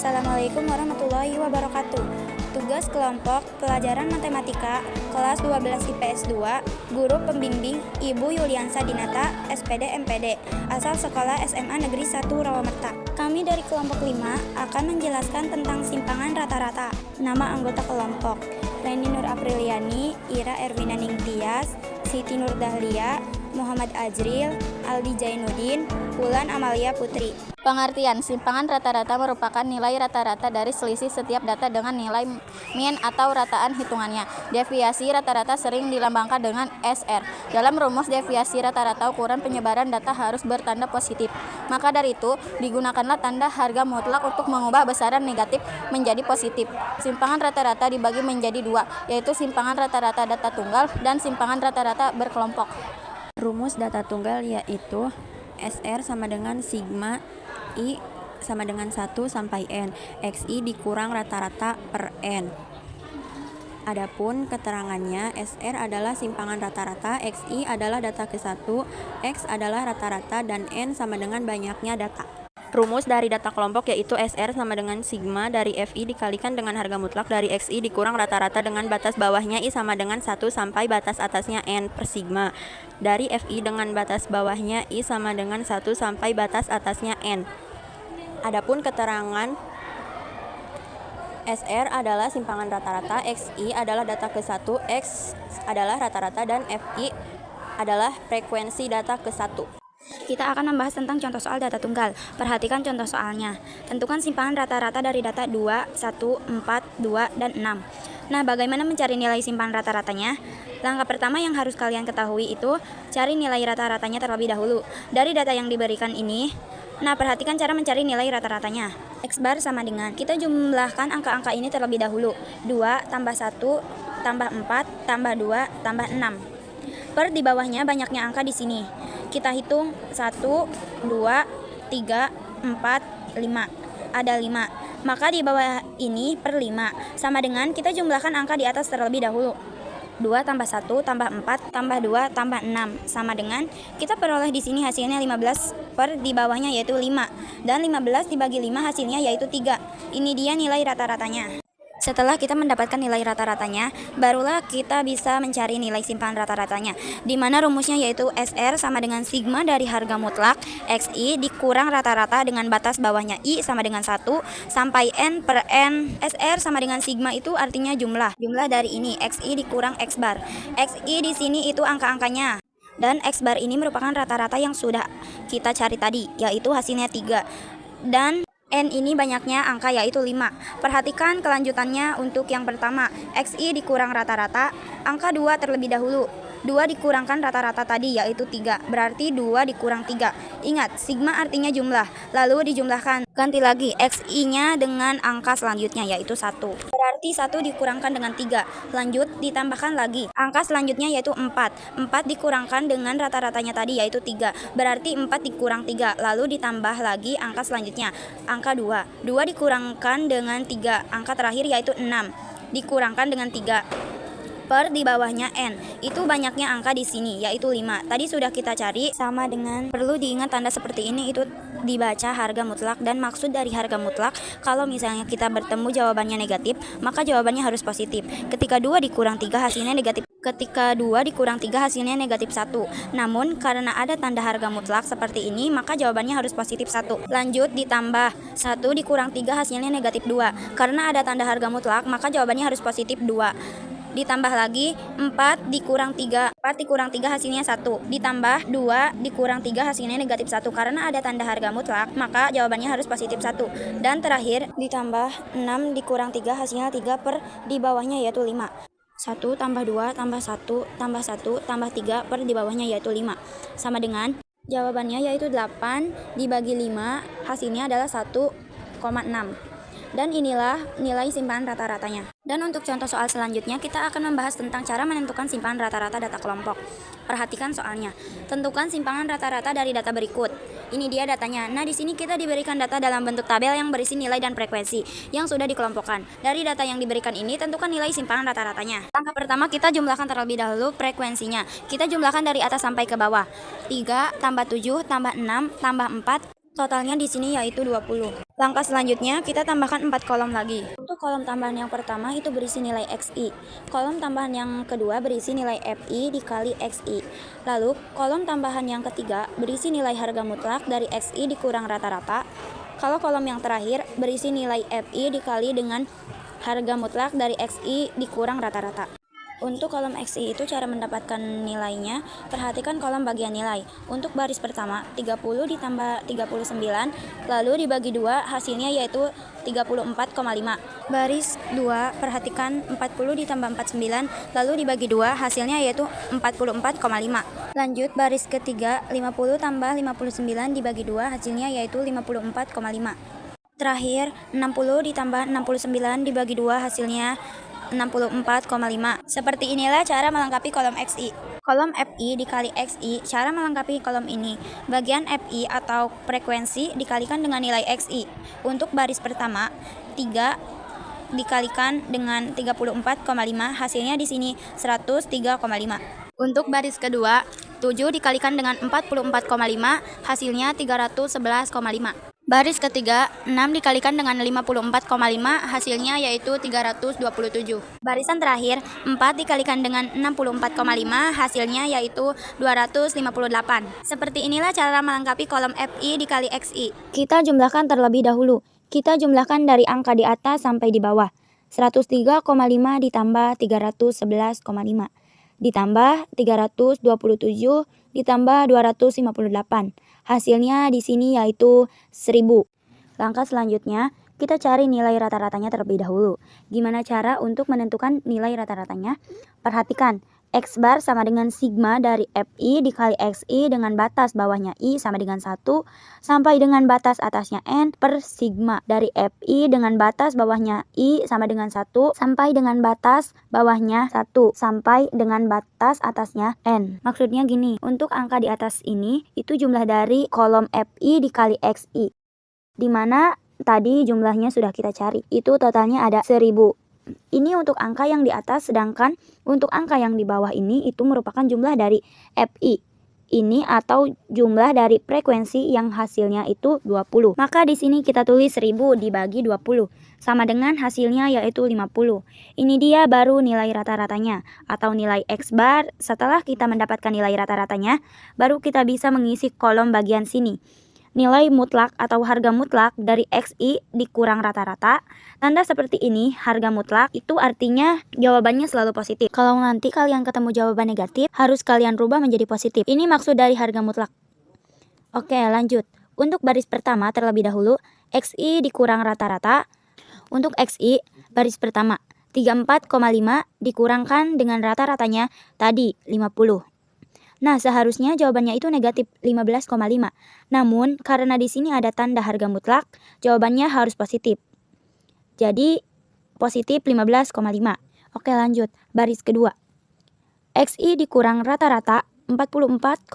Assalamualaikum warahmatullahi wabarakatuh. Tugas kelompok pelajaran matematika kelas 12 IPS 2, guru pembimbing Ibu Yuliansa Dinata, SPD MPD, asal sekolah SMA Negeri 1 Rawamerta. Kami dari kelompok 5 akan menjelaskan tentang simpangan rata-rata. Nama anggota kelompok: Reni Nur Apriliani, Ira Erwina Ningtyas, Siti Nur Dahlia, Muhammad Ajril, Aldi Jainuddin, Wulan Amalia Putri. Pengertian: simpangan rata-rata merupakan nilai rata-rata dari selisih setiap data dengan nilai min atau rataan hitungannya. Deviasi rata-rata sering dilambangkan dengan SR. Dalam rumus deviasi rata-rata, ukuran penyebaran data harus bertanda positif. Maka dari itu, digunakanlah tanda harga mutlak untuk mengubah besaran negatif menjadi positif. Simpangan rata-rata dibagi menjadi dua, yaitu simpangan rata-rata data tunggal dan simpangan rata-rata berkelompok. Rumus data tunggal yaitu SR sama dengan sigma I sama dengan 1 sampai N, XI dikurang rata-rata per N. Adapun keterangannya, SR adalah simpangan rata-rata, XI adalah data ke-1, X adalah rata-rata, dan N sama dengan banyaknya data. Rumus dari data kelompok yaitu SR sama dengan sigma dari FI dikalikan dengan harga mutlak dari XI dikurang rata-rata dengan batas bawahnya I sama dengan 1 sampai batas atasnya N per sigma. Dari FI dengan batas bawahnya I sama dengan 1 sampai batas atasnya N. Adapun keterangan SR adalah simpangan rata-rata, XI adalah data ke-1, X adalah rata-rata, dan FI adalah frekuensi data ke-1. Kita akan membahas tentang contoh soal data tunggal. Perhatikan contoh soalnya. Tentukan simpangan rata-rata dari data 2, 1, 4, 2, dan 6. Nah, bagaimana mencari nilai simpangan rata-ratanya? Langkah pertama yang harus kalian ketahui itu cari nilai rata-ratanya terlebih dahulu. Dari data yang diberikan ini, perhatikan cara mencari nilai rata-ratanya. X bar sama dengan, kita jumlahkan angka-angka ini terlebih dahulu. 2 tambah 1 tambah 4 tambah 2 tambah 6. Per di bawahnya banyaknya angka di sini. Kita hitung 1, 2, 3, 4, 5. Ada 5. Maka di bawah ini per 5 sama dengan kita jumlahkan angka di atas terlebih dahulu. 2 tambah 1 tambah 4 tambah 2 tambah 6 sama dengan kita peroleh di sini hasilnya 15 per di bawahnya yaitu 5, dan 15 dibagi 5 hasilnya yaitu 3. Ini dia nilai rata-ratanya. Setelah kita mendapatkan nilai rata-ratanya, barulah kita bisa mencari nilai simpangan rata-ratanya, di mana rumusnya yaitu SR sama dengan sigma dari harga mutlak XI dikurang rata-rata dengan batas bawahnya I sama dengan 1 sampai N per N. SR sama dengan sigma itu artinya jumlah dari ini XI dikurang X bar. XI di sini itu angka-angkanya, dan X bar ini merupakan rata-rata yang sudah kita cari tadi, yaitu hasilnya 3. Dan N ini banyaknya angka yaitu 5. Perhatikan kelanjutannya untuk yang pertama, XI dikurang rata-rata, angka 2 terlebih dahulu. 2 dikurangkan rata-rata tadi yaitu 3, berarti 2 dikurang 3. Ingat, sigma artinya jumlah, lalu dijumlahkan. Ganti lagi XI-nya dengan angka selanjutnya yaitu 1. Berarti 1 dikurangkan dengan 3. Lanjut ditambahkan lagi. Angka selanjutnya yaitu 4. 4 dikurangkan dengan rata-ratanya tadi yaitu 3. Berarti 4 dikurang 3. Lalu ditambah lagi angka selanjutnya. Angka 2. 2 dikurangkan dengan 3. Angka terakhir yaitu 6. Dikurangkan dengan 3. Per di bawahnya N. Itu banyaknya angka di sini yaitu 5. Tadi sudah kita cari sama dengan, perlu diingat tanda seperti ini itu dibaca harga mutlak, dan maksud dari harga mutlak kalau misalnya kita bertemu jawabannya negatif, maka jawabannya harus positif. Ketika 2 dikurang 3 hasilnya negatif. Ketika 2 dikurang 3 hasilnya negatif 1. Namun karena ada tanda harga mutlak seperti ini, maka jawabannya harus positif 1. Lanjut ditambah 1 dikurang 3 hasilnya negatif 2. Karena ada tanda harga mutlak, maka jawabannya harus positif 2. Ditambah lagi 4 dikurang 3. 4 dikurang 3 hasilnya 1. Ditambah 2 dikurang 3 hasilnya negatif 1. Karena ada tanda harga mutlak, maka jawabannya harus positif 1. Dan terakhir ditambah 6 dikurang 3 hasilnya 3 per di bawahnya yaitu 5. 1 tambah 2 tambah 1 tambah 1 tambah 3 per di bawahnya yaitu 5. Sama dengan jawabannya yaitu 8 dibagi 5 hasilnya adalah 1,6. Dan inilah nilai simpangan rata-ratanya. Dan untuk contoh soal selanjutnya, kita akan membahas tentang cara menentukan simpangan rata-rata data kelompok. Perhatikan soalnya. Tentukan simpangan rata-rata dari data berikut. Ini dia datanya. Nah, di sini kita diberikan data dalam bentuk tabel yang berisi nilai dan frekuensi yang sudah dikelompokkan. Dari data yang diberikan ini, tentukan nilai simpangan rata-ratanya. Langkah pertama, kita jumlahkan terlebih dahulu frekuensinya. Kita jumlahkan dari atas sampai ke bawah. 3 tambah 7 tambah 6 tambah 4 Totalnya di sini yaitu 20. Langkah selanjutnya, kita tambahkan 4 kolom lagi. Untuk kolom tambahan yang pertama itu berisi nilai XI. Kolom tambahan yang kedua berisi nilai FI dikali XI. Lalu, kolom tambahan yang ketiga berisi nilai harga mutlak dari XI dikurang rata-rata. Kalau kolom yang terakhir berisi nilai FI dikali dengan harga mutlak dari XI dikurang rata-rata. Untuk kolom XI itu cara mendapatkan nilainya, perhatikan kolom bagian nilai. Untuk baris pertama, 30 ditambah 39, lalu dibagi 2, hasilnya yaitu 34,5. Baris 2, perhatikan 40 ditambah 49, lalu dibagi 2, hasilnya yaitu 44,5. Lanjut baris ketiga, 50 tambah 59 dibagi 2, hasilnya yaitu 54,5. Terakhir, 60 ditambah 69 dibagi 2, hasilnya 64,5. Seperti inilah cara melengkapi kolom XI. Kolom FI dikali XI, cara melengkapi kolom ini. Bagian FI atau frekuensi dikalikan dengan nilai XI. Untuk baris pertama, 3 dikalikan dengan 34,5, hasilnya di sini 103,5. Untuk baris kedua, 7 dikalikan dengan 44,5, hasilnya 311,5. Baris ketiga, 6 dikalikan dengan 54,5, hasilnya yaitu 327. Barisan terakhir, 4 dikalikan dengan 64,5, hasilnya yaitu 258. Seperti inilah cara melengkapi kolom FI dikali XI. Kita jumlahkan terlebih dahulu. Kita jumlahkan dari angka di atas sampai di bawah. 103,5 ditambah 311,5. Ditambah 327 ditambah 258. Hasilnya di sini yaitu 1000. Langkah selanjutnya, kita cari nilai rata-ratanya terlebih dahulu. Gimana cara untuk menentukan nilai rata-ratanya? Perhatikan, X bar sama dengan sigma dari FI dikali XI dengan batas bawahnya I sama dengan 1 sampai dengan batas atasnya N per sigma dari FI dengan batas bawahnya I sama dengan 1 sampai dengan batas bawahnya 1 sampai dengan batas atasnya N. Maksudnya gini, untuk angka di atas ini itu jumlah dari kolom FI dikali XI, dimana tadi jumlahnya sudah kita cari, itu totalnya ada 1000. Ini untuk angka yang di atas, sedangkan untuk angka yang di bawah ini itu merupakan jumlah dari FI ini atau jumlah dari frekuensi yang hasilnya itu 20. Maka di sini kita tulis 1000 dibagi 20 sama dengan hasilnya yaitu 50. Ini dia baru nilai rata-ratanya atau nilai X bar. Setelah kita mendapatkan nilai rata-ratanya, baru kita bisa mengisi kolom bagian sini. Nilai mutlak atau harga mutlak dari XI dikurang rata-rata. Tanda seperti ini, harga mutlak, itu artinya jawabannya selalu positif. Kalau nanti kalian ketemu jawaban negatif, harus kalian rubah menjadi positif. Ini maksud dari harga mutlak. Oke, lanjut. Untuk baris pertama terlebih dahulu, XI dikurang rata-rata. Untuk XI, baris pertama, 34,5 dikurangkan dengan rata-ratanya tadi 50. Nah, seharusnya jawabannya itu negatif 15,5. Namun, karena di sini ada tanda harga mutlak, jawabannya harus positif. Jadi, positif 15,5. Oke, lanjut. Baris kedua. XI dikurang rata-rata 44,5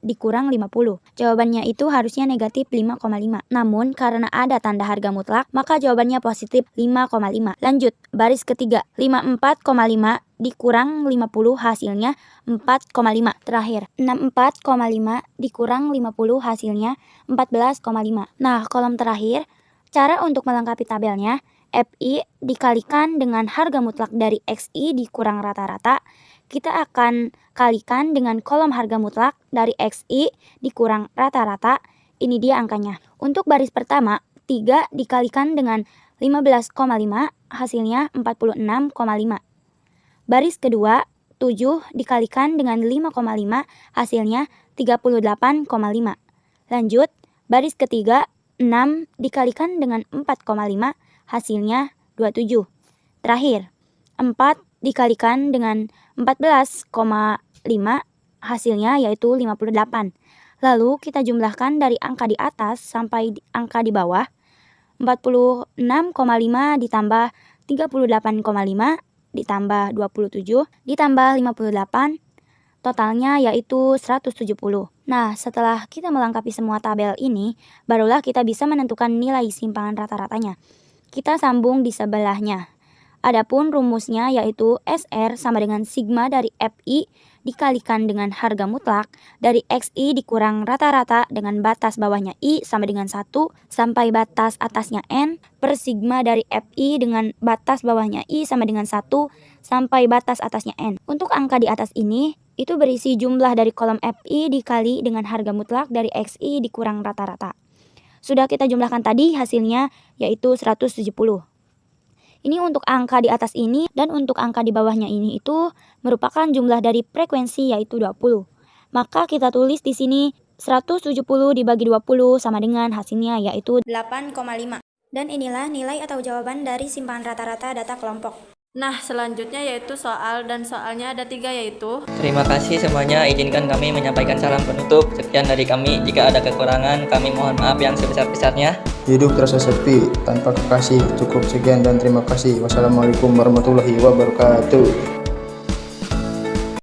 dikurang 50. Jawabannya itu harusnya negatif 5,5. Namun, karena ada tanda harga mutlak, maka jawabannya positif 5,5. Lanjut, baris ketiga. 54,5 dikurang 50 hasilnya 4,5. Terakhir, 64,5 dikurang 50 hasilnya 14,5. Nah, kolom terakhir, cara untuk melengkapi tabelnya, FI dikalikan dengan harga mutlak dari XI dikurang rata-rata, kita akan kalikan dengan kolom harga mutlak dari XI dikurang rata-rata. Ini dia angkanya. Untuk baris pertama, 3 dikalikan dengan 15,5, hasilnya 46,5. Baris kedua, 7 dikalikan dengan 5,5, hasilnya 38,5. Lanjut, baris ketiga, 6 dikalikan dengan 4,5, hasilnya 27. Terakhir, 4 dikalikan dengan 14,5, hasilnya yaitu 58. Lalu kita jumlahkan dari angka di atas sampai angka di bawah. 46,5 ditambah 38,5 ditambah 27 ditambah 58, totalnya yaitu 170. Nah, setelah kita melengkapi semua tabel ini, barulah kita bisa menentukan nilai simpangan rata-ratanya. Kita sambung di sebelahnya. Adapun rumusnya yaitu SR sama dengan sigma dari FI dikalikan dengan harga mutlak dari XI dikurang rata-rata dengan batas bawahnya I sama dengan 1 sampai batas atasnya N per sigma dari FI dengan batas bawahnya I sama dengan 1 sampai batas atasnya N. Untuk angka di atas ini itu berisi jumlah dari kolom FI dikali dengan harga mutlak dari XI dikurang rata-rata. Sudah kita jumlahkan tadi hasilnya yaitu 170. Ini untuk angka di atas ini dan untuk angka di bawahnya ini itu merupakan jumlah dari frekuensi yaitu 20. Maka kita tulis di sini 170 dibagi 20 sama dengan hasilnya yaitu 8,5. Dan inilah nilai atau jawaban dari simpangan rata-rata data kelompok. Nah, selanjutnya yaitu soal, dan soalnya ada 3 yaitu. Terima kasih semuanya, izinkan kami menyampaikan salam penutup. Sekian dari kami, jika ada kekurangan kami mohon maaf yang sebesar-besarnya. Hidup terasa sepi tanpa kekasih. Cukup sekian dan terima kasih. Wassalamualaikum warahmatullahi wabarakatuh.